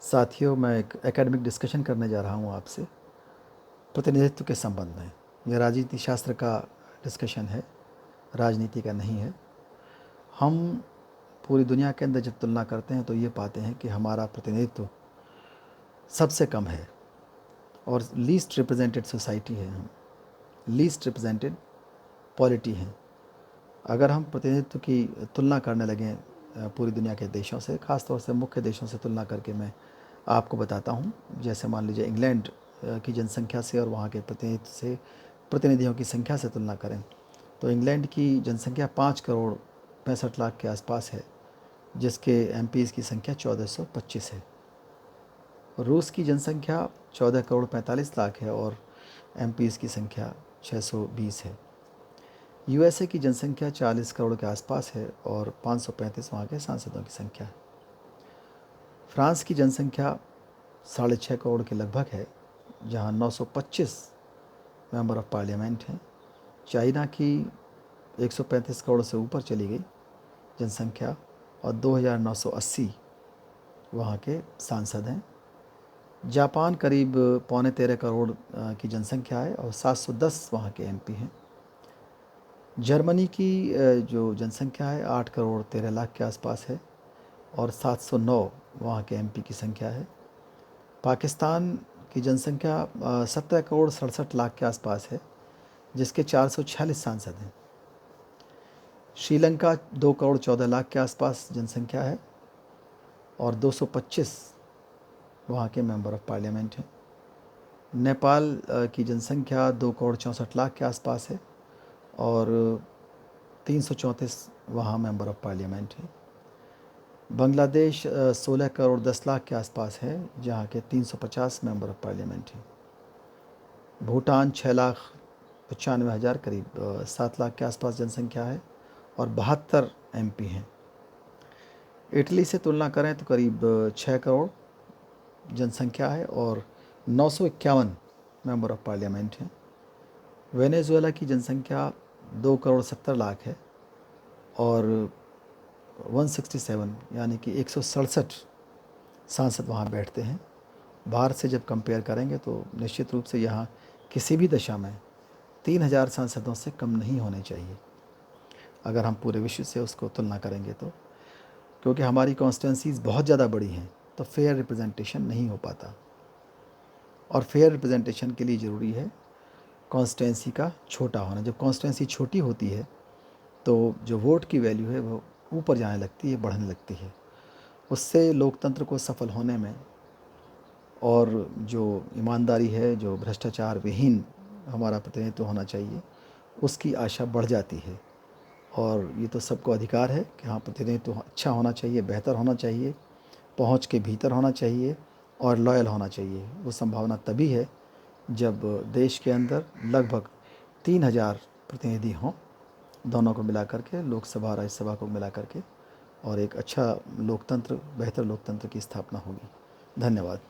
साथियों, मैं एक एकेडमिक डिस्कशन करने जा रहा हूँ आपसे प्रतिनिधित्व के संबंध में। यह राजनीति शास्त्र का डिस्कशन है, राजनीति का नहीं है। हम पूरी दुनिया के अंदर जब तुलना करते हैं तो ये पाते हैं कि हमारा प्रतिनिधित्व सबसे कम है और लीस्ट रिप्रेजेंटेड सोसाइटी है। हम लीस्ट रिप्रेजेंटेड पॉलिटी हैं। अगर हम प्रतिनिधित्व की तुलना करने लगें पूरी दुनिया के देशों से, ख़ासतौर से मुख्य देशों से तुलना करके मैं आपको बताता हूँ। जैसे मान लीजिए इंग्लैंड की जनसंख्या से और वहाँ के प्रतिनिधित्व से, प्रतिनिधियों की संख्या से तुलना करें तो इंग्लैंड की जनसंख्या 5 करोड़ 65 लाख के आसपास है, जिसके एमपीज़ की संख्या 1425 है। रूस की जनसंख्या 14 करोड़ 45 लाख है और एमपीज़ की संख्या 620 है। यूएसए की जनसंख्या 40 करोड़ के आसपास है और 535 वहाँ के सांसदों की संख्या है। फ्रांस की जनसंख्या 6.5 करोड़ के लगभग है, जहाँ 925 मेंबर ऑफ पार्लियामेंट हैं। चाइना की 135 करोड़ से ऊपर चली गई जनसंख्या और 2980 वहाँ के सांसद हैं। जापान करीब 13.25 करोड़ की जनसंख्या है और 710 वहाँ के एमपी हैं। जर्मनी की जो जनसंख्या है 8 करोड़ 13 लाख के आसपास है और 709 वहाँ के एमपी की संख्या है। पाकिस्तान की जनसंख्या 17 करोड़ 67 लाख के आसपास है, जिसके 446 सांसद हैं। श्रीलंका 2 करोड़ 14 लाख के आसपास जनसंख्या है और 225 वहाँ के मेंबर ऑफ पार्लियामेंट हैं। नेपाल की जनसंख्या 2 करोड़ 64 लाख के आसपास है और 334 वहाँ मेंबर ऑफ पार्लियामेंट हैं। बांग्लादेश 16 करोड़ 10 लाख के आसपास है, जहाँ के 350 मेंबर ऑफ पार्लियामेंट हैं। भूटान 6,95,000 करीब 7 लाख के आसपास जनसंख्या है और 72 एमपी हैं। इटली से तुलना करें तो करीब 6 करोड़ जनसंख्या है और 951 मेंबर ऑफ पार्लियामेंट हैं। वेनेजुएला की जनसंख्या 2 करोड़ 70 लाख है और 167 यानी कि 167 सांसद वहाँ बैठते हैं। भारत से जब कंपेयर करेंगे तो निश्चित रूप से यहाँ किसी भी दशा में 3000 सांसदों से कम नहीं होने चाहिए, अगर हम पूरे विश्व से उसको तुलना करेंगे तो। क्योंकि हमारी कॉन्स्टिट्यूंसीज़ बहुत ज़्यादा बड़ी हैं तो फेयर रिप्रेजेंटेशन नहीं हो पाता, और फेयर रिप्रेजेंटेशन के लिए ज़रूरी है कॉन्स्टिट्यूंसी का छोटा होना। जब कॉन्स्टिट्यूंसी छोटी होती है तो जो वोट की वैल्यू है वो ऊपर जाने लगती है, बढ़ने लगती है। उससे लोकतंत्र को सफल होने में और जो ईमानदारी है, जो भ्रष्टाचार विहीन हमारा प्रतिनिधित्व होना चाहिए, उसकी आशा बढ़ जाती है। और ये तो सबको अधिकार है कि हाँ, प्रतिनिधित्व अच्छा होना चाहिए, बेहतर होना चाहिए, पहुंच के भीतर होना चाहिए और लॉयल होना चाहिए। वो संभावना तभी है जब देश के अंदर लगभग 3000 प्रतिनिधि हों, दोनों को मिला करके, लोकसभा राज्यसभा को मिला करके, और एक अच्छा लोकतंत्र, बेहतर लोकतंत्र की स्थापना होगी। धन्यवाद।